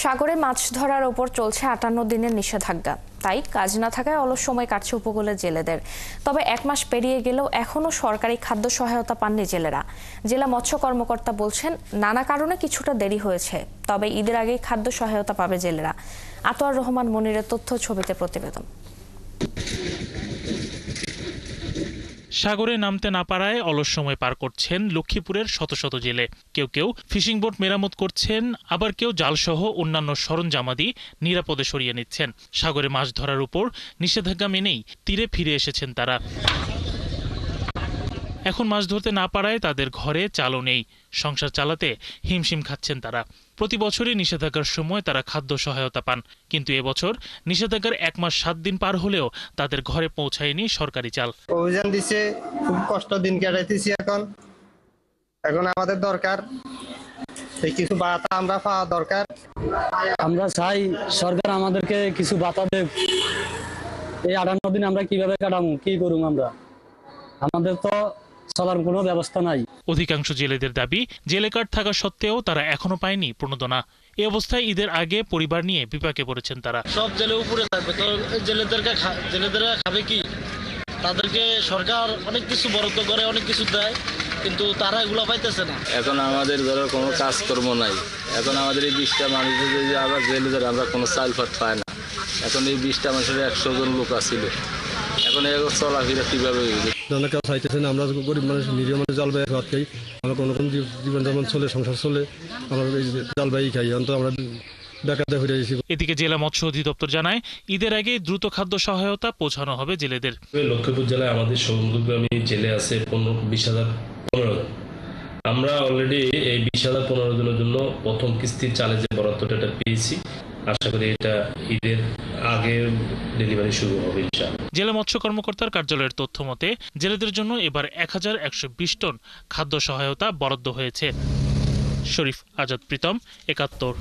সাগরে মাছ ধরার ওপর চলছে ৫৮ দিনের নিষেধাজ্ঞা। তাই কাজ না থাকায় অলস সময় কাটছে উপকূলের জেলেদের। তবে ১ মাস পেরিয়ে গেলেও এখনও সরকারি খাদ্য সহায়তা পাননি জেলেরা। জেলা মৎস্য কর্মকর্তা বলছেন, নানা কারণে কিছুটা দেরি হয়েছে, তবে ঈদের আগেই খাদ্য সহায়তা পাবে জেলেরা। আতোয়ার রহমান মনিরের তথ্য, ছবিতে প্রতিবেদন। সাগরে নামতে না পারায় অলস সময় পার করছেন লক্ষ্মীপুরের শত শত জেলে। কেউ কেউ ফিশিং বোট মেরামত করছেন, আবার কেউ জালসহ অন্যান্য সরঞ্জামাদি নিরাপদে সরিয়ে নিচ্ছেন। সাগরে মাছ ধরার উপর নিষেধাজ্ঞা মেনেই তীরে ফিরে এসেছেন তারা। এখন মাছ ধরতে না পারায় তাদের ঘরে চালও নেই, সংসার চালাতে হিমশিম খাচ্ছেন তারা। প্রতি বছরই নিষেধাজ্ঞার সময় তারা খাদ্য সহায়তা পান, কিন্তু এবছর নিষেধাজ্ঞার ১ মাস ৭ দিন পার হলেও তাদের ঘরে পৌঁছায়নি সরকারি চাল। অভিযান দিচ্ছে, খুব কষ্ট দিন কাটাইতেছি। এখন আমাদের দরকার কিছু বাতা, আমরা পাওয়া দরকার। আমরা চাই সরকার আমাদেরকে কিছু বাতা দেব। এই ৫৮ দিন আমরা কিভাবে কাটাবো, কি করুম? আমাদের তো চলার কোনো ব্যবস্থা নাই। অধিকাংশ জেলেদের দাবি, জেলে কার্ড থাকা সত্ত্বেও তারা এখনো পায়নি প্রণোদনা। এই অবস্থায় ঈদের আগে পরিবার নিয়ে বিপাকে পড়েছেন তারা। সব জেলে উপরে থাকবে, তো জেলেদেরা খাবে কি? তাদেরকে সরকার অনেক কিছু বরাদ্দ করে, অনেক কিছু দেয়, কিন্তু তারা এগুলো পাইতেছে না। এখন আমাদের ধরো কোনো কাজকর্ম নাই। এখন আমাদের এই ২০টা মানুষের যে আবার জেলেদের আমরা কোনো চাল ফাট পাই না। এখন এই ২০টা মানুষের ১০০ জন লোক আসছিল। এখন চলাফেরা কিভাবে অনেক কাজ চাইতেছে না। আমরা গরিব মানুষ, নিরীহ মানুষ জাল বাই ভাত খাই। আমরা কোনো রকম জীবন যেমন চলে, সংসার চলে, আমরা জাল বাই খাই। অন্তত আমরা বেকারদের হয়ে গেছি। এদিকে জেলা মৎস্য অধিদপ্তর জানায়, ঈদের আগে দ্রুত খাদ্য সহায়তা পৌঁছানো হবে জেলেদের। লক্ষ্মীপুর জেলায় আমাদের সংযোগগামী জেলে আছে 20,015 জন। আমরা অলরেডি এই 20,015 জনের জন্য প্রথম কিস্তির চালে যে বরাদ্দটা পেয়েছি। আশা করি এটা ঈদের আগে ডেলিভারি শুরু হবে ইনশাআল্লাহ। জেলা মৎস্য কর্মকর্তার কার্যালয়ের তথ্য মতে জেলেদের জন্য এবার ১,১২০ টন খাদ্য সহায়তা বরাদ্দ হয়েছে। শরীফ আজাদ প্রীতম, ৭১।